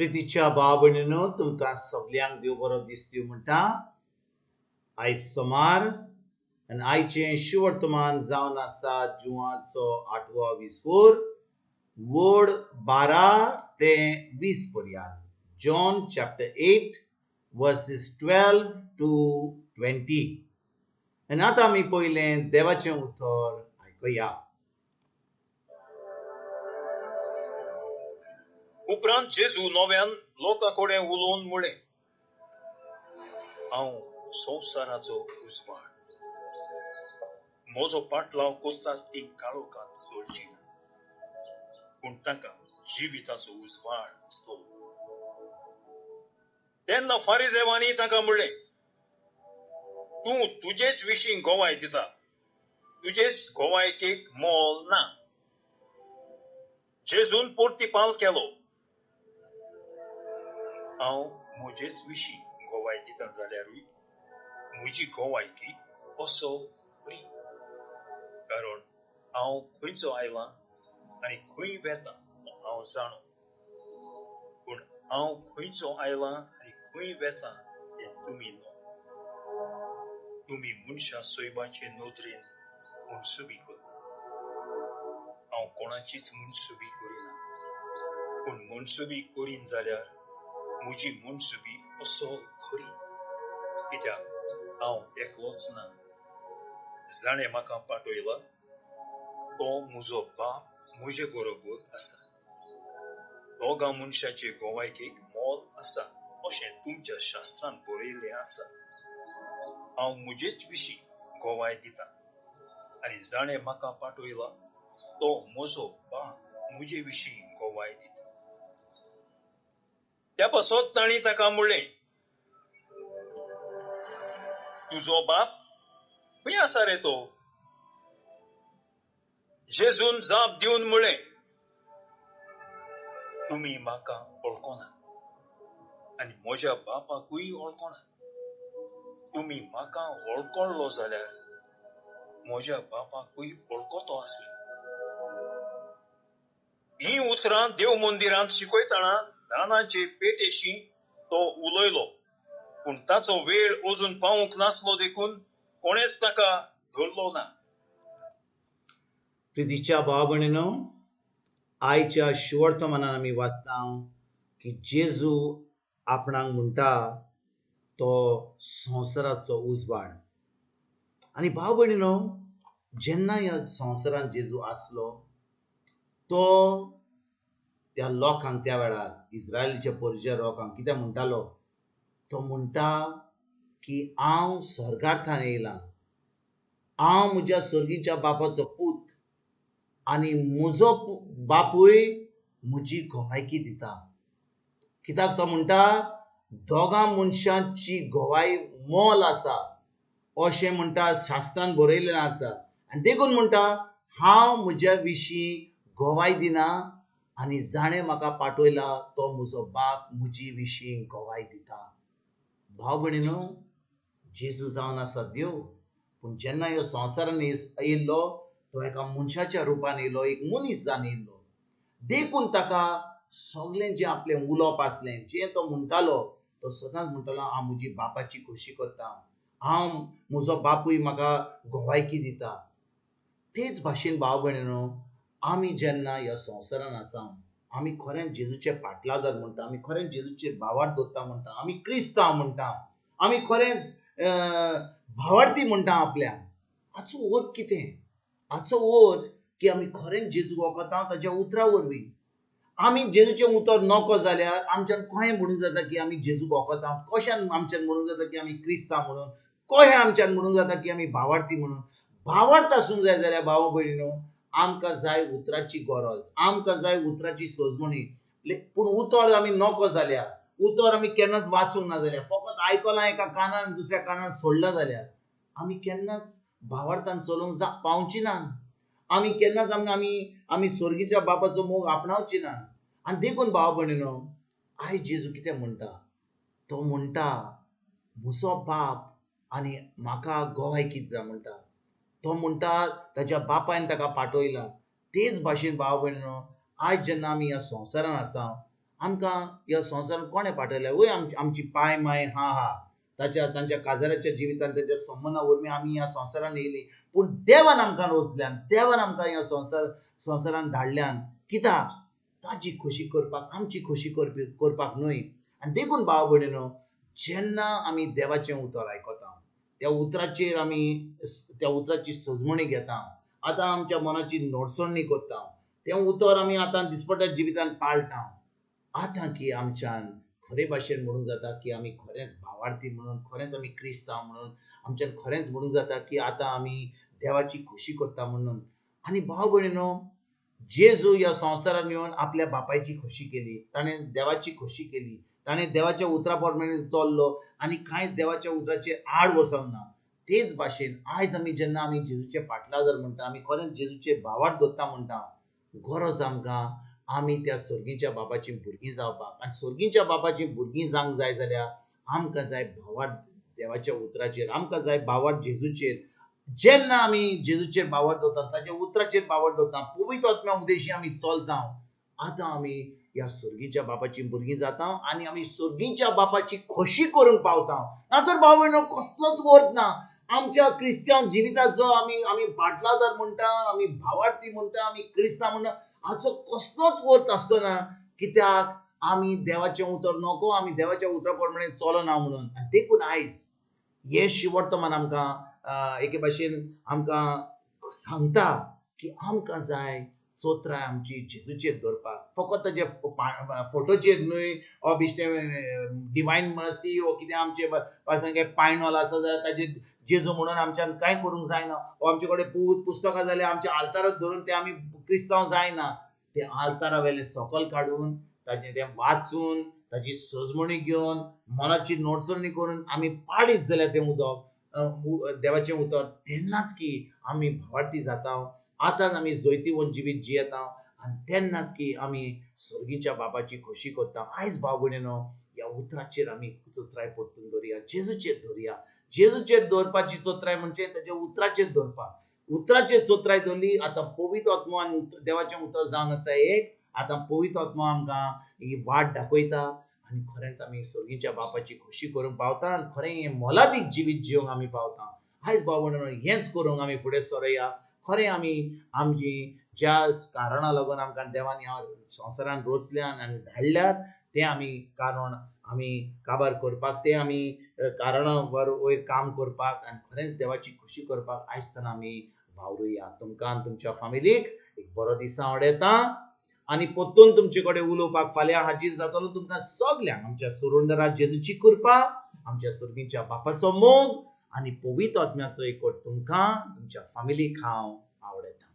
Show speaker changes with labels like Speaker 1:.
Speaker 1: प्रितीच्या भाव भयणीनो तुमकां सगल्यांक देव बरो दीस दिवं म्हणटा। आयज सोमार आनी आयचें शिवर्तमान जावन आसा जुवाचो 8वो विसवोर वोड 12 ते 20 पर्यंत। John chapter 8 versus 12 to 20। आनी आतां आमी पयलें देवाचें उतर आयकुया।
Speaker 2: उपरांत जेजू नव्यान लोकांकडे उलोवन म्हळें, हांव संवसाराचो उजवाड। म्हजो पाटलाव करतात ती काळोखांत चलची ना, पूण तांकां जिविताचो उजवाड दिसतलो। तेन्ना फारिजेवांनी ताका म्हणलें, तूं तुजेच विशीं गोवाय दिता, तुजेच गोवायकेक मोल ना। जेजून परतिपाल केलो, हांव म्हजेच विशीं गोवाय दिता जाल्यारूय म्हजी गोवायकी असो बरी, कारण हांव खंयचो आयलां आनी खंय वेतां हांव जाणो। पूण हांव खंयचो आयलां आनी खंय वेतां तें तुमी न्हू। तुमी मनशा सोयबाचे नदरेन मनसुबी करता। हांव कोणाचीच मनसुबी करिना, पूण मनसुबी करीन जाल्यार म्हजी मनसुबी असो खरी, कित्याक हांव एकलोच ना। जाणें म्हाका पाठयला तो म्हजो बाप म्हजे बरोबर आसा। दोगां मनशाचे गोवायकेक मोल आसा अशें तुमच्या शास्त्रांत बरयल्लें आसा। हांव म्हजेच विशीं गोवाय दितां, आनी जाणें म्हाका पाठयला तो म्हजो बाप म्हजे विशीं गोवाय दिता। त्या पासत तांणी ताका म्हणलें, तुजो बाप खंय आसा रे तो? जेजून जाप दिवन म्हणलें, तुमी म्हाका वळखना आनी म्हज्या बापाकूय वळखना। तुमी म्हाका वळखलो जाल्यार म्हज्या बापाकूय वळखतो आसलें। ही उतरां देव मंदिरांत शिकयतना दानाचे पेटेशी तो उलयलो, पूण ताचो वेळ अजून पावूंक नासलो देखून कोणेच ताका धरलो ना।
Speaker 1: प्रितीच्या भाव भयणीनो, आयच्या शिवर्तमानान आमी वाचता की जेजू आपणाक म्हणटा तो संवसाराचो उजवाड। आनी भाव भयणीनो, जेन्ना ह्या संवसारांत जेजू आसलो तो त्या लोकांक त्या वेळार इस्रायलीच्या परज्या लोकांक कितें म्हणटालो, तो म्हणटा की हांव स्वर्गांतल्यान येयलां, हांव म्हज्या सर्गीच्या बापाचो पूत आनी म्हजो बापूय म्हजी गोवायकी दिता। कित्याक तो म्हणटा दोगां मनशांची गोवाय मोल आसा अशें म्हणटा, शास्त्रांत बरयल्लें आसा। आनी देखून म्हणटा हांव म्हज्या विशीं गोवाय दिना आनी जाणें म्हाका पाठयला तो म्हजो बाप म्हजी विशीं गोवाय दिता। भाव भयणीनो, जेजू जावन आसा देव, पूण जेन्ना ह्यो संवसारान येयल्लो तो एका मनशाच्या रुपान येयलो, एक मनीस जावन येयल्लो। देखून ताका सगळें जें आपलें उलोवप आसलें, जें तो म्हणटालो, तो सदांच म्हणटालो हांव म्हजी बापाची खोशी करतां, हांव म्हजो बापूय म्हाका गोवायकी दिता। तेच भाशेन भाव भयणीनो, आमी जेन्ना ह्या संवसारान आसा, आमी खरेंच जेजूचे पाटलादर म्हणटा, आमी खरेंच जेजूचेर भावार्थ दवरता म्हणटा, आमी क्रिस्तांव म्हणटा, आमी खरेंच भावार्थी म्हणटा आपल्याक। हाचो अर्थ कितें? हाचो अर्थ की आमी खरेंच जेजू वळखता ताच्या उतरा वरवीं। आमी जेजूचें उतर नको जाल्यार आमच्यान कशें म्हणूंक जाता की आमी जेजू वळखता? कशान आमच्यान म्हणूंक जाता की आमी क्रिस्तांव म्हणून? कशें आमच्यान म्हणूंक जाता की आमी भावार्थी म्हणून? भावार्थ आसूंक जाय जाल्यार भाव भयणीनो, आमकां जाय उतराची गरज, आमकां जाय उतराची सजमणी। पूण उतर आमी नको जाल्यार, उतर आमी केन्नाच वाचूंक ना जाल्यार, फकत आयकलां एका कानान दुसऱ्या कानान सोडलां जाल्यार आमी केन्नाच भावार्थान चलूंक पावची ना। आमी केन्नाच आमी सर्गीच्या बापाचो मोग आपणावची ना। आनी देखून भाव भयणीनो, आयज जेजू कितें म्हणटा? तो म्हणटा म्हजो बाप आनी म्हाका गोवायकी दिता म्हणटा। तो म्हणटा ताच्या बापायन ताका पाठयला। तेच भाशेन भाव भयणीनो, आयज जेन्ना आमी ह्या संवसारान आसा, आमकां ह्या संवसारांत कोणें पाठयल्या वय आमची पाय माय हा तांच्या काजाराच्या जिवितांत तांच्या संबंदा वरवीं आमी ह्या संवसारांत येयलीं, पूण देवान आमकां रोचल्यान, देवान आमकां ह्या संवसारांत धाडल्यान कित्याक ताची खोशी करपाक, आमची खोशी करपाक न्हय. आनी देखून भाव भयणीनो, जेन्ना आमी देवाचें उतर आयकता, त्या उतराची सजमणी घेता, आतां आमच्या मनाची नोडसणणी करता, तें उतर आमी आतां दिसपट्या जिवितांत पाळटा, आतां की आमच्यान खरे भाशेन म्हणूंक जाता की आमी खरेंच भावार्थी म्हणून, खरेंच आमी क्रिस्तांव म्हणून आमच्यान खरेंच म्हणूंक जाता की आतां आमी देवाची खोशी करता म्हणून. आनी भाव भयणीनो, जेजू ह्या संवसारांत येवन आपल्या बापायची खोशी केली, ताणें देवाची खोशी केली, ताणें देवाच्या उतरा प्रमाणे चल्लो आनी कांयच देवाच्या उतराचेर आड वचोंक ना. तेच भाशेन आयज जेन्ना आमी जेजूचे पाटलादर म्हणटा, आमी खरेंच जेजूचे भावार्थ धरता म्हणटा, गरज आमकां आमी त्या सर्गीच्या बापाची भुरगीं जावपाक. आनी सर्गीच्या बापाची भुरगीं जावंक जाय जाल्यार आमकां जाय भावार्थ देवाच्या उतराचेर, आमकां जाय भावार्थ जेजूचेर. जेन्ना आमी जेजूचेर भावार्थ दवरता, ताच्या उतराचेर भावार्थ दवरता, पवित्र आत्म्या उदेशी आमी चलता, आतां आमी ह्या सर्गीच्या बापाची भुरगीं जाता आनी आमी सर्गीच्या बापाची खोशी करूंक पावता. नातर भाव भयणीनो, कसलोच अर्थ ना आमच्या क्रिस्तांव जिविताचो. आमी पाटलादार म्हणटा, आमी भावार्थी म्हणटा, आमी क्रिस्तांव म्हणटा, हाचो कसलोच अर्थ आसतना, कित्याक आमी देवाचें उतर नको, आमी देवाच्या उतरा प्रमाणे चलना म्हणून. आनी देखून आयज हे शिवर्तमान आमकां एके भाशेन आमकां सांगता की आमकां जाय चोत्राय आमची जेजूचेर दवरपाक, फकत ताचे फोटोचेर न्हय, ओ बिश्टे डिवायन मर्सी ओ कितें आमचे पासून काय पायनॉल आसा जाल्यार ताचेर जेजू म्हणून आमच्यान कांय करूंक जायना, ओ आमचे कडेन पुस्तकां जाल्यार आमच्या आल्ताराक धरून ते आमी क्रिस्तांव जायना. ते आल्तारा वेले सकयल काडून ताचें तें वाचून ताची सजमणी घेवन मनाची नोडसणी करून आमी पाळीत जाल्यार तें उदक देवाचें उतर, तेन्नाच की आमी भावार्थी जाता, आतांच आमी जैतिवंत जिवीत जियेता आनी तेन्नाच की आमी सर्गीच्या बापाची खोशी करता. आयज भाव भयणीनो, ह्या उतराचेर आमी चोत्राय परतून दवरया, जेजूचेर दवरया. जेजूचेर दवरपाची चोत्राय म्हणजे ताच्या उतराचेर दवरपाक. उतराचेर चोत्राय दवरली, आतां पवित्र आत्मा आनी देवाचें उतर जावन आसा एक. आतां पवित्र आत्मा आमकां ही वाट दाखयता आनी खरेंच आमी सर्गीच्या बापाची खोशी करूंक पावता आनी खरें हें मोलादीक जिवीत जियोंक आमी पावता. आयज भाव भयणीनो, हेंच करूंक आमी फुडें सरया. खरें आमी आमची ज्या कारणा लागून आमकां देवान ह्या संवसारांत रोचल्यान आनी धाडल्यात, तें आमी कारण आमी काबार करपाक, तें आमी कारणां वयर काम करपाक आनी खरेंच देवाची खोशी करपाक आयज आमी वावरुया. तुमकां आनी तुमच्या फॅमिलीक एक बरो दीस हांव येता आनी परतून तुमचे कडेन उलोवपाक फाल्यां हाजीर जातलो. तुमकां सगल्यांक आमच्या सुरुंदरा जेजूची कृपा, आमच्या सर्गीच्या बापाचो मोग आनी पवित्र आत्म्याचो एकवट तुमकां तुमच्या फॅमिलीक हांव आवडयता.